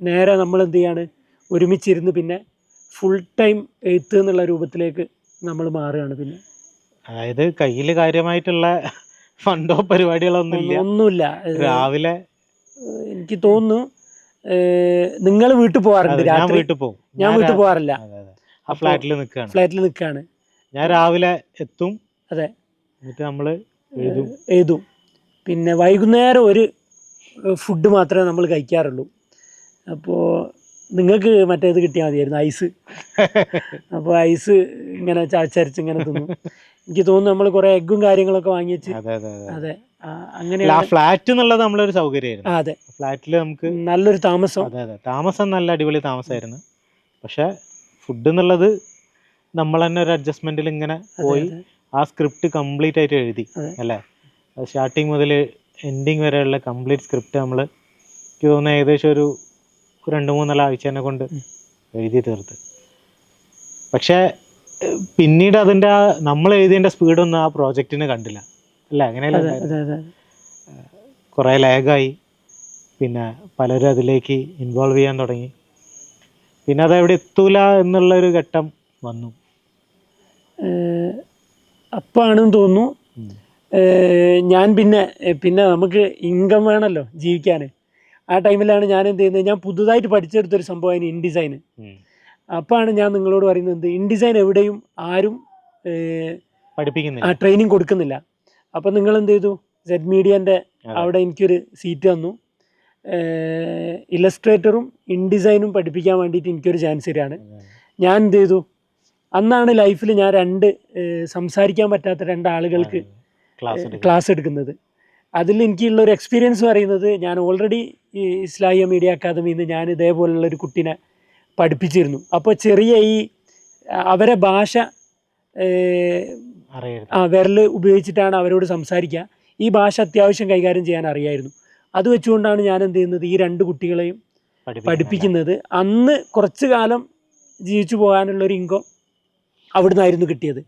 നേരെ നമ്മൾ എന്ത് ചെയ്യാണ്, ഒരുമിച്ചിരുന്ന് പിന്നെ ഫുൾ ടൈം എഴുത്ത് എന്നുള്ള രൂപത്തിലേക്ക് നമ്മൾ മാറുകയാണ്. പിന്നെ അതായത് കയ്യിൽ കാര്യമായിട്ടുള്ള ഫണ്ടോ പരിപാടികളൊന്നുമില്ല. രാവിലെ എനിക്ക് തോന്നുന്നു നിങ്ങൾ വീട്ടിൽ പോകാറുണ്ട് രാത്രി? ഞാൻ വീട്ടിൽ പോകാറില്ല, ഫ്ലാറ്റിൽ നിൽക്കുകയാണ്. ഞാൻ രാവിലെ എത്തും. അതെ, എന്നിട്ട് നമ്മൾ എഴുതും. പിന്നെ വൈകുന്നേരം ഒരു ഫുഡ് മാത്രമേ നമ്മൾ കഴിക്കാറുള്ളൂ. അപ്പോൾ നിങ്ങൾക്ക് മറ്റേത് കിട്ടിയാൽ മതിയായിരുന്നു, ഐസ്. അപ്പോൾ ഐസ് ഇങ്ങനെ ചാച്ചരച്ച് ഇങ്ങനെ തിന്നും. എനിക്ക് തോന്നുന്നു നമ്മൾ കുറേ എഗ്ഗും കാര്യങ്ങളൊക്കെ വാങ്ങി വെച്ച്. അതെ, അങ്ങനെ ഫ്ലാറ്റ് എന്നുള്ളത് നമ്മളൊരു സൗകര്യമായിരുന്നു. അതെ, ഫ്ലാറ്റിൽ നമുക്ക് നല്ലൊരു താമസം. താമസം നല്ല അടിപൊളി താമസമായിരുന്നു. പക്ഷെ ഫുഡ് എന്നുള്ളത് നമ്മൾ തന്നെ ഒരു അഡ്ജസ്റ്റ്മെന്റിൽ ഇങ്ങനെ പോയി ആ സ്ക്രിപ്റ്റ് കംപ്ലീറ്റ് ആയിട്ട് എഴുതി അല്ലേ. സ്റ്റാർട്ടിങ് മുതൽ എൻഡിങ് വരെയുള്ള കംപ്ലീറ്റ് സ്ക്രിപ്റ്റ് നമ്മൾ എനിക്ക് തോന്നുന്നു ഏകദേശം ഒരു 2-3 ആഴ്ചേനെ കൊണ്ട് എഴുതി തീർത്ത്. പക്ഷേ പിന്നീട് അതിൻ്റെ നമ്മൾ എഴുതിയതിൻ്റെ സ്പീഡൊന്നും ആ പ്രോജക്റ്റിന് കണ്ടില്ല അല്ലേ. അങ്ങനെയല്ല, കുറേ ലാഗായി. പിന്നെ പലരും അതിലേക്ക് ഇൻവോൾവ് ചെയ്യാൻ തുടങ്ങി. പിന്നെ അതെവിടെ എത്തൂല എന്നുള്ളൊരു ഘട്ടം വന്നു. അപ്പാണെന്ന് തോന്നുന്നു ഞാൻ പിന്നെ നമുക്ക് ഇൻകം വേണമല്ലോ ജീവിക്കാൻ. ആ ടൈമിലാണ് ഞാൻ എന്ത് ചെയ്യുന്നത്, ഞാൻ പുതുതായിട്ട് പഠിച്ചെടുത്തൊരു സംഭവമായിരുന്നു ഇൻഡിസൈൻ. അപ്പോഴാണ് ഞാൻ നിങ്ങളോട് പറയുന്നത്, ഇൻഡിസൈൻ എവിടെയും ആരും പഠിപ്പിക്കുന്നില്ല, ട്രെയിനിങ് കൊടുക്കുന്നില്ല. അപ്പം നിങ്ങൾ എന്ത് ചെയ്തു, സെഡ് മീഡിയൻ്റെ അവിടെ എനിക്കൊരു സീറ്റ് തന്നു. ഇലസ്ട്രേറ്ററും ഇൻഡിസൈനും പഠിപ്പിക്കാൻ വേണ്ടിയിട്ട് എനിക്കൊരു ചാൻസ് തരികയാണ്. ഞാൻ എന്ത് ചെയ്തു, അന്നാണ് ലൈഫിൽ ഞാൻ സംസാരിക്കാൻ പറ്റാത്ത 2 ആളുകൾക്ക് ക്ലാസ് എടുക്കുന്നത്. അതിൽ എനിക്കുള്ളൊരു എക്സ്പീരിയൻസ് പറയുന്നത്, ഞാൻ ഓൾറെഡി ഈ ഇസ്ലാമിയ മീഡിയ അക്കാദമിയിൽ നിന്ന് ഞാൻ ഇതേപോലുള്ളൊരു കുട്ടീനെ പഠിപ്പിച്ചിരുന്നു. അപ്പോൾ ചെറിയ അവരെ ഭാഷ വിരൽ ഉപയോഗിച്ചിട്ടാണ് അവരോട് സംസാരിക്കുക. ഈ ഭാഷ അത്യാവശ്യം കൈകാര്യം ചെയ്യാൻ അറിയായിരുന്നു. അത് വെച്ചുകൊണ്ടാണ് ഞാൻ എന്ത് ചെയ്യുന്നത്, ഈ 2 കുട്ടികളെയും പഠിപ്പിക്കുന്നത്. അന്ന് കുറച്ച് കാലം ജീവിച്ചു പോകാനുള്ളൊരു ഇൻകം അവിടുന്ന് ആയിരുന്നു കിട്ടിയത്.